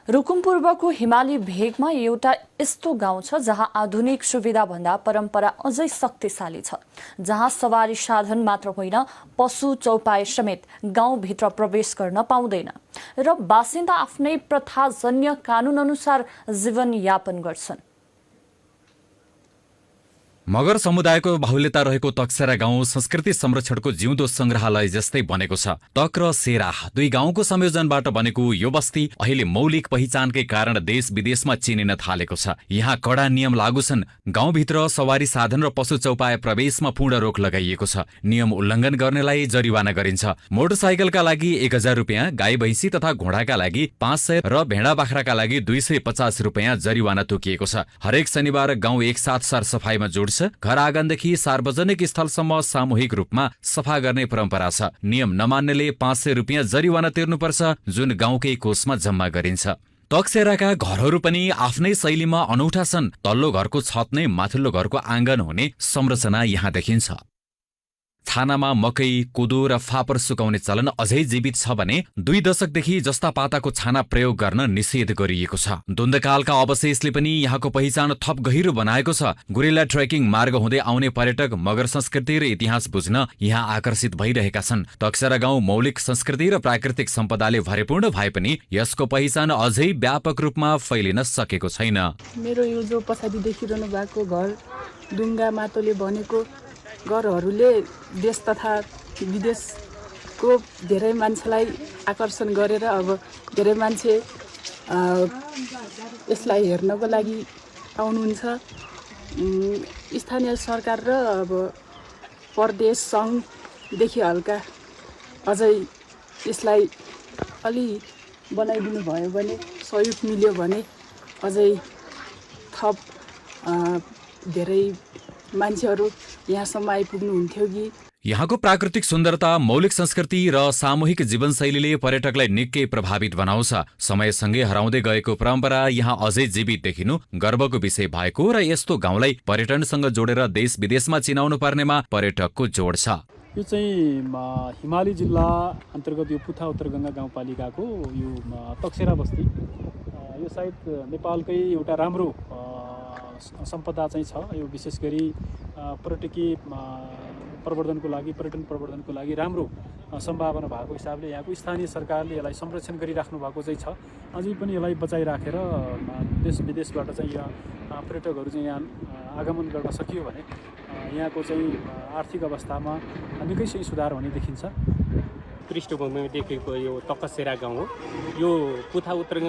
रुकुमपूर्वको हिमाली भेगमा एउटा यस्तो गाउँ छ जहाँ आधुनिक सुविधा भन्दा परम्परा अझै शक्तिशाली छ, जहाँ सवारी साधन मात्र होइन पशु चौपाई समेत गाउँभित्र प्रवेश गर्न पाउँदैन र बासिन्दा आफ्नै प्रथाजन्य कानुन अनुसार जीवन यापन गर्छन्। मगर समुदायको बाहुल्यता रहेको तकसेरा गाउँ संस्कृति संरक्षणको जिउँदो संग्रहालय जस्तै बनेको छ। तक र सेरा दुई गाउँको संयोजनबाट बनेको यो बस्ती अहिले मौलिक पहिचानकै कारण देश विदेशमा चिनिन थालेको छ। यहाँ कडा नियम लागू छन्। गाउँभित्र सवारी साधन र पशु चौपाए प्रवेशमा पूर्ण रोक लगाइएको छ। नियम उल्लङ्घन गर्नेलाई जरिवाना गरिन्छ। मोटरसाइकलका लागि 1000 रुपियाँ, गाई भैँसी तथा घोडाका लागि 500 र भेडा बाख्राका लागि 250 रुपियाँ जरिवाना तोकिएको छ। हरेक शनिबार गाउँ एकसाथ सरसफाइमा जोड्छ। घर आँगनदेखि सार्वजनिक स्थलसम्म सामूहिक रूपमा सफा गर्ने परम्परा छ। नियम नमान्नेले 500 रुपियाँ जरिवाना तिर्नुपर्छ, जुन गाउँकै कोषमा जम्मा गरिन्छ। तकसेराका घरहरू पनि आफ्नै शैलीमा अनौठा छन्। तल्लो घरको छत नै माथिल्लो घरको आँगन हुने संरचना यहाँ देखिन्छ। छानामा मकै, कोदो र फापर सुकाउने चलन अझै जीवित छ भने 2 दशकदेखि जस्ता पाताको छाना प्रयोग गर्न निषेध गरिएको छ। द्वन्द्वकालका अवशेषले पनि यहाँको पहिचान थप गहिरो बनाएको छ। गुरिल्ला ट्रेकिङ मार्ग हुँदै आउने पर्यटक मगर संस्कृति र इतिहास बुझ्न यहाँ आकर्षित भइरहेका छन्। तकसेरा गाउँ मौलिक संस्कृति र प्राकृतिक सम्पदाले भरिपूर्ण भए पनि यसको पहिचान अझै व्यापक रूपमा फैलिन सकेको छैन। मेरो यो जो पछाडि देखिरहनु भएको घर डुङ्गा माटोले बनेको घरहरूले देश तथा विदेशको धेरै मान्छेलाई आकर्षण गरेर अब धेरै मान्छे यसलाई हेर्नको लागि आउनुहुन्छ। स्थानीय सरकार र अब प्रदेश सङ्घदेखि हल्का अझै यसलाई अलि बनाइदिनु भयो भने, सहयोग मिल्यो भने अझै थप धेरै मान्छेहरू यहाँसम्म आइपुग्नुहुन्थ्यो कि। यहाँको प्राकृतिक सुन्दरता, मौलिक संस्कृति र सामूहिक जीवनशैलीले पर्यटकलाई निकै प्रभावित बनाउँछ। समयसँगै हराउँदै गएको परम्परा यहाँ अझै जीवित देखिनु गर्वको विषय भएको र यस्तो गाउँलाई पर्यटनसँग जोडेर देश विदेशमा चिनाउनु पर्नेमा पर्यटकको जोड छ। यो चाहिँ हिमाली जिल्ला अन्तर्गत यो पुथा उत्तरगङ्गा गाउँपालिकाको यो तकसेरा बस्ती, यो सायद नेपालकै एउटा राम्रो सम्पदा चाहिँ छ। यो विशेष गरी पर्यटन प्रवर्धनको लागि राम्रो सम्भावना भएको हिसाबले यहाँको स्थानीय सरकारले यसलाई संरक्षण गरिराख्नु भएको चाहिँ छ। अझै पनि यसलाई बचाइराखेर देश विदेशबाट चाहिँ यहाँ पर्यटकहरू चाहिँ यहाँ आगमन गर्न सकियो भने यहाँको चाहिँ आर्थिक अवस्थामा निकै चाहिँ सुधार हुने देखिन्छ। पृष्ठभूमिमा देखेको यो तकसेरा गाउँ हो। यो पुथा उत्तरगङ्गा